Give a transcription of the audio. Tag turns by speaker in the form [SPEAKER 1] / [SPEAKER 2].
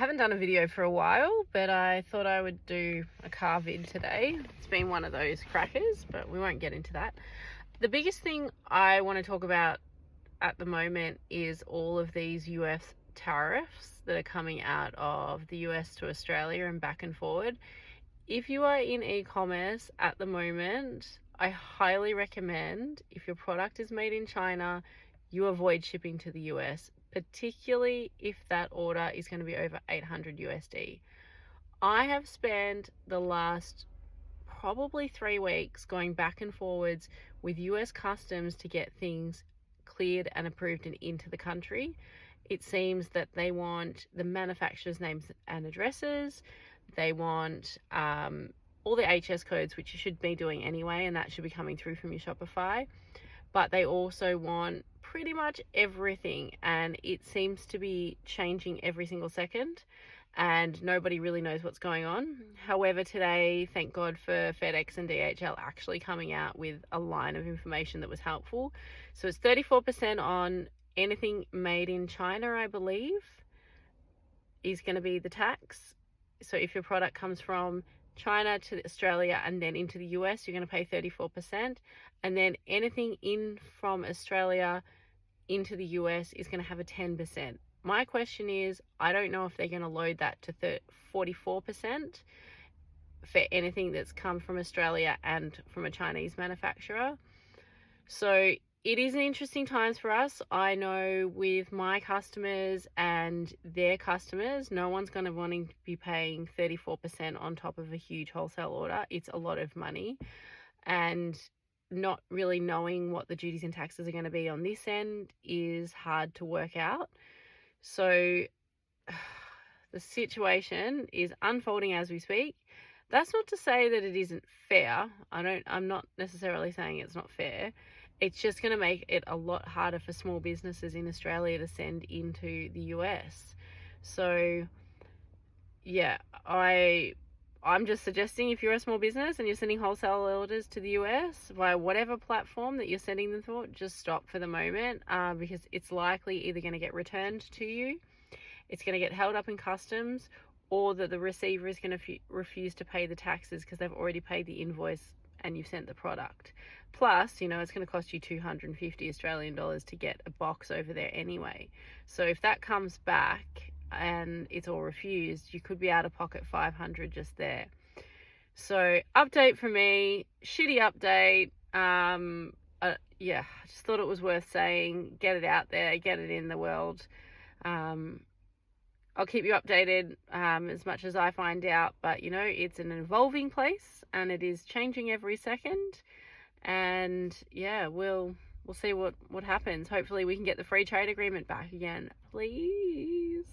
[SPEAKER 1] haven't done a video for a while, but I thought I would do a car vid today. It's been one of those crackers, but we won't get into that. The biggest thing I want to talk about at the moment is all of these US tariffs that are coming out of the US to Australia and back and forward. If you are in e-commerce at the moment, I highly recommend, if your product is made in China, you avoid shipping to the US, particularly if that order is going to be over 800 USD. I have spent the last probably 3 weeks going back and forwards with US customs to get things cleared and approved and into the country. It seems that they want the manufacturer's names and addresses. They want all the HS codes, which you should be doing anyway, and that should be coming through from your Shopify. But they also want pretty much everything, and it seems to be changing every single second, and nobody really knows what's going on. However, today, thank God for FedEx and DHL actually coming out with a line of information that was helpful. So it's 34% on anything made in China, I believe, is going to be the tax. So if your product comes from China to Australia and then into the US, you're going to pay 34%. And then anything in from Australia into the US is going to have a 10%. My question is, I don't know if they're going to load that to 44% for anything that's come from Australia and from a Chinese manufacturer. So it is an interesting times for us. I know with my customers and their customers, no one's going to wanting to be paying 34% on top of a huge wholesale order. It's a lot of money, and not really knowing what the duties and taxes are going to be on this end is hard to work out. So the situation is unfolding as we speak. That's not to say that it isn't fair. I'm not necessarily saying it's not fair. It's just going to make it a lot harder for small businesses in Australia to send into the US. So yeah, I'm just suggesting, if you're a small business and you're sending wholesale orders to the US via whatever platform that you're sending them for, just stop for the moment, because it's likely either going to get returned to you, it's going to get held up in customs, or that the receiver is going to refuse to pay the taxes because they've already paid the invoice and you've sent the product. Plus, it's going to cost you 250 Australian dollars to get a box over there anyway. So if that comes back and it's all refused, you could be out of pocket 500 just there. So update for me, shitty update. Yeah, I just thought it was worth saying. Get it out there, get it in the world. I'll keep you updated as much as I find out, but it's an evolving place and it is changing every second. And yeah, we'll see what happens. Hopefully we can get the free trade agreement back again, please.